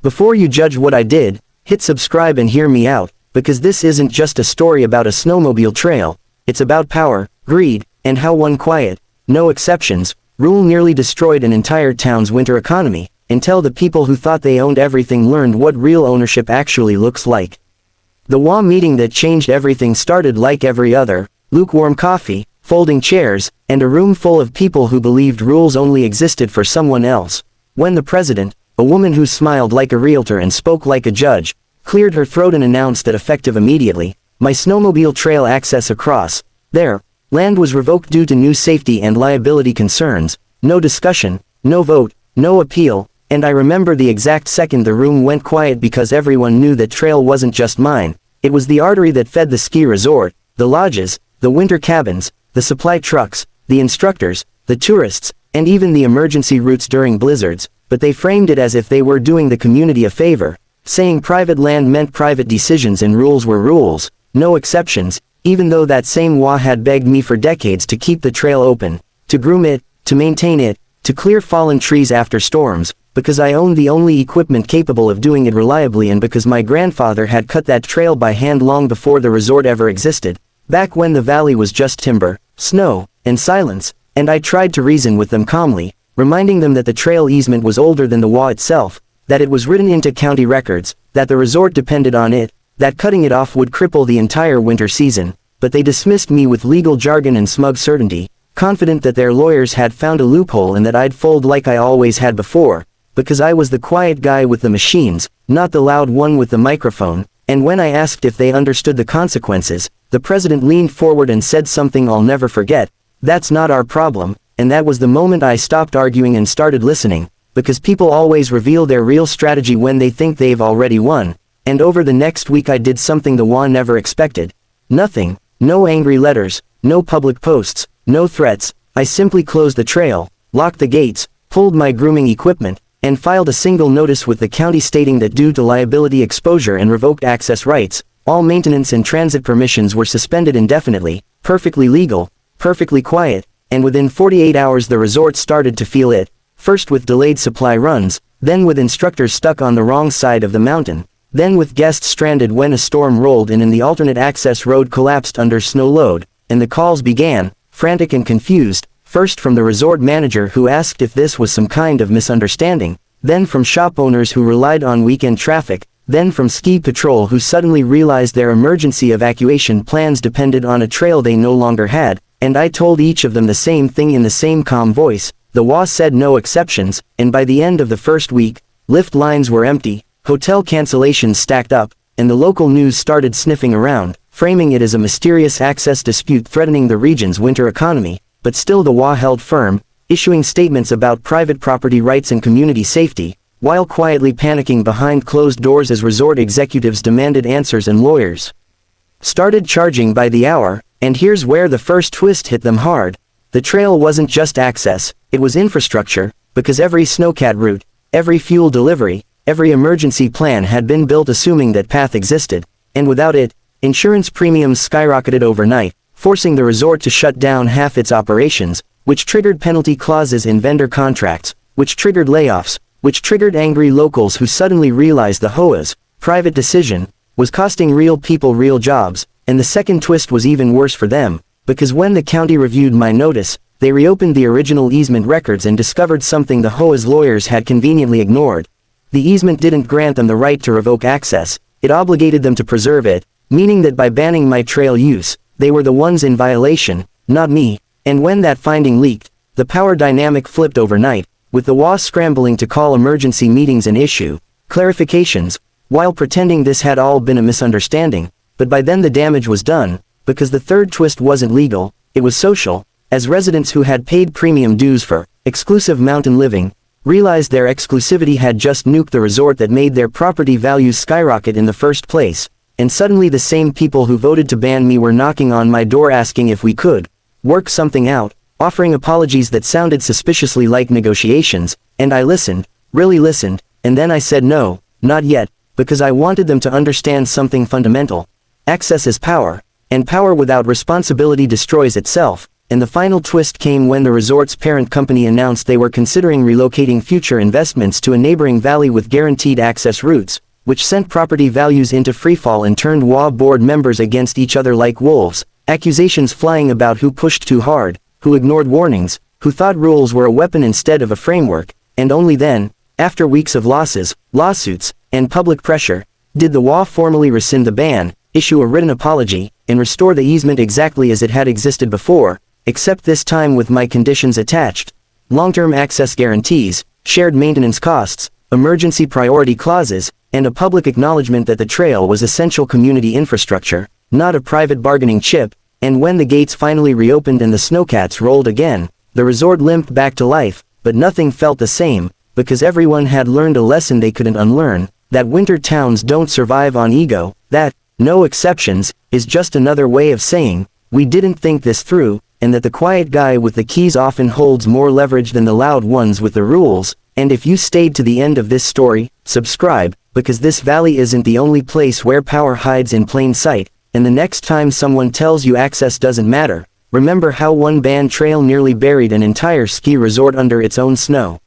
Before you judge what I did, hit subscribe and hear me out, because this isn't just a story about a snowmobile trail, it's about power, greed, and how one quiet, no exceptions, rule nearly destroyed an entire town's winter economy, until the people who thought they owned everything learned what real ownership actually looks like. The HOA meeting that changed everything started like every other: lukewarm coffee, folding chairs, and a room full of people who believed rules only existed for someone else. When the president, a woman who smiled like a realtor and spoke like a judge, cleared her throat and announced that effective immediately, my snowmobile trail access across their land was revoked due to new safety and liability concerns. No discussion, no vote, no appeal, and I remember the exact second the room went quiet, because everyone knew that trail wasn't just mine, it was the artery that fed the ski resort, the lodges, the winter cabins, the supply trucks, the instructors, the tourists, and even the emergency routes during blizzards. But they framed it as if they were doing the community a favor, saying private land meant private decisions and rules were rules, no exceptions, even though that same HOA had begged me for decades to keep the trail open, to groom it, to maintain it, to clear fallen trees after storms, because I owned the only equipment capable of doing it reliably, and because my grandfather had cut that trail by hand long before the resort ever existed, back when the valley was just timber, snow, and silence. And I tried to reason with them calmly, reminding them that the trail easement was older than the HOA itself, that it was written into county records, that the resort depended on it, that cutting it off would cripple the entire winter season. But they dismissed me with legal jargon and smug certainty, confident that their lawyers had found a loophole and that I'd fold like I always had before, because I was the quiet guy with the machines, not the loud one with the microphone. And when I asked if they understood the consequences, the president leaned forward and said something I'll never forget: "That's not our problem." And that was the moment I stopped arguing and started listening, because people always reveal their real strategy when they think they've already won. And over the next week I did something the HOA never expected. Nothing, no angry letters, no public posts, no threats. I simply closed the trail, locked the gates, pulled my grooming equipment, and filed a single notice with the county stating that due to liability exposure and revoked access rights, all maintenance and transit permissions were suspended indefinitely. Perfectly legal, perfectly quiet, and within 48 hours the resort started to feel it, first with delayed supply runs, then with instructors stuck on the wrong side of the mountain, then with guests stranded when a storm rolled in and the alternate access road collapsed under snow load. And the calls began, frantic and confused, first from the resort manager who asked if this was some kind of misunderstanding, then from shop owners who relied on weekend traffic, then from ski patrol who suddenly realized their emergency evacuation plans depended on a trail they no longer had. And I told each of them the same thing in the same calm voice: the HOA said no exceptions. And by the end of the first week, lift lines were empty, hotel cancellations stacked up, and the local news started sniffing around, framing it as a mysterious access dispute threatening the region's winter economy. But still the HOA held firm, issuing statements about private property rights and community safety, while quietly panicking behind closed doors as resort executives demanded answers and lawyers started charging by the hour. And here's where the first twist hit them hard. The trail wasn't just access, it was infrastructure, because every snowcat route, every fuel delivery, every emergency plan had been built assuming that path existed, and without it, insurance premiums skyrocketed overnight, forcing the resort to shut down half its operations, which triggered penalty clauses in vendor contracts, which triggered layoffs, which triggered angry locals who suddenly realized the HOA's private decision was costing real people real jobs. And the second twist was even worse for them, because when the county reviewed my notice, they reopened the original easement records and discovered something the HOA's lawyers had conveniently ignored. The easement didn't grant them the right to revoke access, it obligated them to preserve it, meaning that by banning my trail use, they were the ones in violation, not me. And when that finding leaked, the power dynamic flipped overnight, with the HOA scrambling to call emergency meetings and issue clarifications, while pretending this had all been a misunderstanding. But by then the damage was done, because the third twist wasn't legal, it was social, as residents who had paid premium dues for exclusive mountain living realized their exclusivity had just nuked the resort that made their property values skyrocket in the first place. And suddenly the same people who voted to ban me were knocking on my door asking if we could work something out, offering apologies that sounded suspiciously like negotiations. And I listened, really listened, and then I said no, not yet, because I wanted them to understand something fundamental. Access is power, and power without responsibility destroys itself. and the final twist came when the resort's parent company announced they were considering relocating future investments to a neighboring valley with guaranteed access routes, which sent property values into freefall and turned HOA board members against each other like wolves, accusations flying about who pushed too hard, who ignored warnings, who thought rules were a weapon instead of a framework, and only then, after weeks of losses, lawsuits, and public pressure, did the HOA formally rescind the ban, issue a written apology, and restore the easement exactly as it had existed before, except this time with my conditions attached: long-term access guarantees, shared maintenance costs, emergency priority clauses, and a public acknowledgement that the trail was essential community infrastructure, not a private bargaining chip. And when the gates finally reopened and the snowcats rolled again, the resort limped back to life, but nothing felt the same, because everyone had learned a lesson they couldn't unlearn, that winter towns don't survive on ego, that, no exceptions, is just another way of saying, we didn't think this through, and that the quiet guy with the keys often holds more leverage than the loud ones with the rules. And if you stayed to the end of this story, subscribe, because this valley isn't the only place where power hides in plain sight, and the next time someone tells you access doesn't matter, remember how one banned trail nearly buried an entire ski resort under its own snow.